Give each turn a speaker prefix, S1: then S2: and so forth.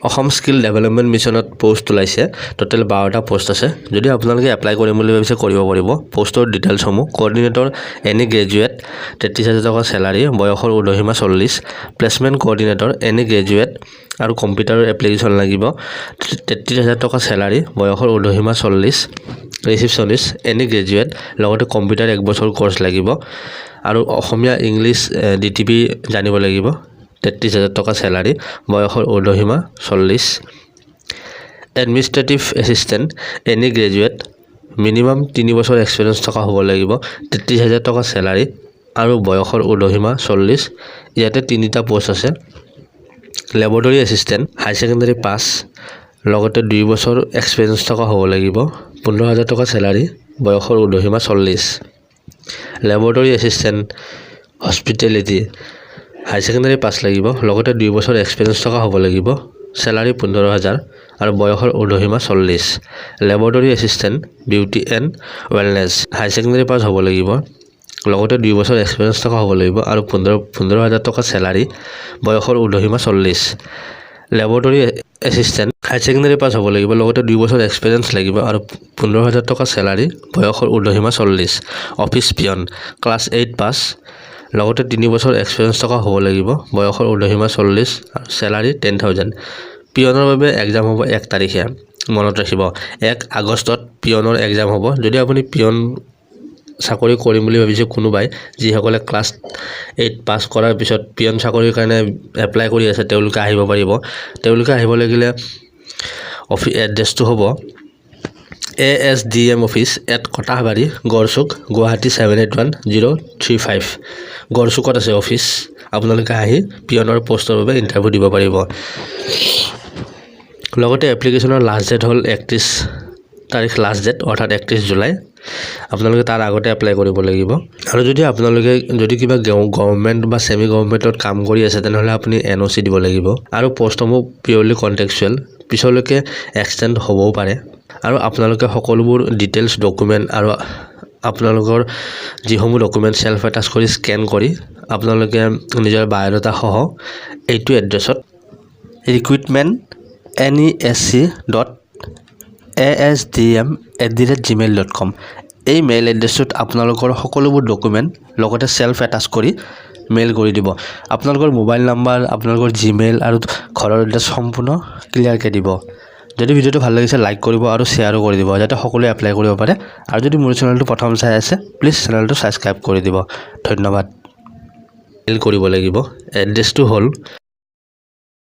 S1: Assam skill development মিছনত post ওলাইছে total 12টা post আছে যদি আপোনালোকে এপ্লাই কৰিম বুলি ভাবিছে কৰিব পাৰিব পোষ্টৰ ডিটেইলছসমূহ কোঅৰ্ডিনেটৰ এনি গ্ৰেজুৱেট 33000 টকা স্যালাৰি বয়সৰ উৰ্ধসীমা 40 প্লেসমেন্ট কোঅৰ্ডিনেটৰ এনি গ্ৰেজুৱেট আৰু কম্পিউটাৰৰ এপ্লিকেশন লাগিব 33000 টকা স্যালাৰি বয়সৰ উৰ্ধসীমা 40 ৰিসেপশনিষ্ট এনি গ্ৰেজুৱেট লগতে কম্পিউটাৰ 1 বছৰ কোৰ্স লাগিব আৰু অসমীয়া ইংলিশ ডিটিপি জানিব লাগিব 33000 টকা স্যালাৰি বয়সৰ উৰ্ধসীমা 40 administrative assistant any graduate minimum 3 বছৰ এক্সপেৰিয়েন্স থকা হ'ব লাগিব 33000 টকা স্যালাৰি আৰু বয়সৰ উৰ্ধসীমা 40 ইয়াতে তিনিটা পোষ্ট আছে ল্যাবৰেটৰী এসিস্ট্যান্ট হাই সেকেন্ডাৰী পাস লগতে 2 বছৰ এক্সপেৰিয়েন্স থকা হ'ব লাগিব 15000 টকা স্যালাৰি বয়সৰ উৰ্ধসীমা 40 ল্যাবৰেটৰী এসিস্ট্যান্ট হস্পিটেলিটি হাই সেকেন্ডাৰী পাস লাগিব লগতে 2 বছৰ এক্সপেৰিয়েন্স থকা হ'ব লাগিব স্যালাৰি 15000 আৰু বয়সৰ উৰ্ধসীমা 40 laboratory assistant beauty and wellness high secondary pass হ'ব লাগিব লগতে 2 বছৰ এক্সপেৰিয়েন্স থকা হ'ব লাগিব আৰু 15000 টকা স্যালাৰি বয়সৰ উৰ্ধসীমা 40 ল্যাবৰেটৰী এসিস্ট্যান্ট হাই সেকেন্ডাৰী পাস হ'ব লাগিব লগতে 2 বছৰ এক্সপেৰিয়েন্স লাগিব আৰু 15000 টকা স্যালাৰি বয়সৰ উৰ্ধসীমা 40 অফিস পিয়ন ক্লাস 8 পাস লগতে 3 বছৰ এক্সপেৰিয়েন্স থকা হ'ব লাগিব বয়সৰ উৰ্ধসীমা 40 আৰু স্যালাৰি 10000 পিয়নৰ বাবে এক্সাম হ'ব 1 তাৰিখে মনত ৰাখিব 1 আগষ্টত পিয়নৰ এক্সাম হ'ব যদি আপুনি পিয়ন চাকৰি কৰিম বুলি ভাবিছে কোনোবাই যিসকলে ক্লাস 8 পাস কৰাৰ পিছত পিয়ন চাকৰিৰ কাৰণে এপ্লাই কৰি আছে তেওঁলোকে আহিব পাৰিব তেওঁলোকে আহিব লাগিলে অফিস এড্ৰেছটো হ'ব ASDM office at Katahbari Garchuk Guwahati 781035 গড়চুকত আছে অফিস আপোনালোকে আহি পিয়নৰ পোষ্টৰ বাবে ইন্টাৰভিউ দিব পাৰিব লগতে এপ্লিকেশনৰ লাষ্ট ডেট হল 31 তাৰিখ লাষ্ট ডেট অৰ্থাৎ 31 জুলাই আপোনালোকে তাৰ আগতে এপ্লাই কৰিব লাগিব আৰু যদি আপোনালোকে যদি কিবা গভৰ্ণমেন্ট বা সেমি গভৰ্ণমেন্টত কাম কৰি আছে তেনেহলে আপুনি NOC দিব লাগিব আৰু পোষ্টসমূহ পিউৰলি কন্টেক্সুৱেল পিছলৈকে এক্সটেন্ড হ'বও পাৰে আৰু আপোনালোকে সকলোবোৰ ডিটেইলছ ডকুমেন্ট আৰু আপোনালোকৰ যিসমূহ ডকুমেন্ট সেলফ এটাচ কৰি স্ক্যান কৰি আপোনালোকে নিজৰ বায়োডাটা সহ এইটো এড্ৰেছত recruitment.asdm@gmail.com এই মেইল এড্ৰেছটোত আপোনালোকৰ সকলোবোৰ ডকুমেন্ট লগতে সেলফ এটাচ কৰি মেইল কৰি দিব আপোনালোকৰ মোবাইল নাম্বাৰ আপোনালোকৰ জিমেইল আৰু ঘৰৰ এড্ৰেছ সম্পূৰ্ণ ক্লিয়াৰকৈ দিব যদি ভিডিওটো ভাল লাগিছে লাইক কৰিব আৰু শেয়াৰো কৰি দিব যাতে সকলোৱে এপ্লাই কৰিব পাৰে আৰু যদি মোৰ চেনেলটো প্ৰথম চাই আছে প্লিজ চেনেলটো সাবস্ক্ৰাইব কৰি দিব ধন্যবাদ মেইল কৰিব লাগিব এড্ৰেছটো হ'ল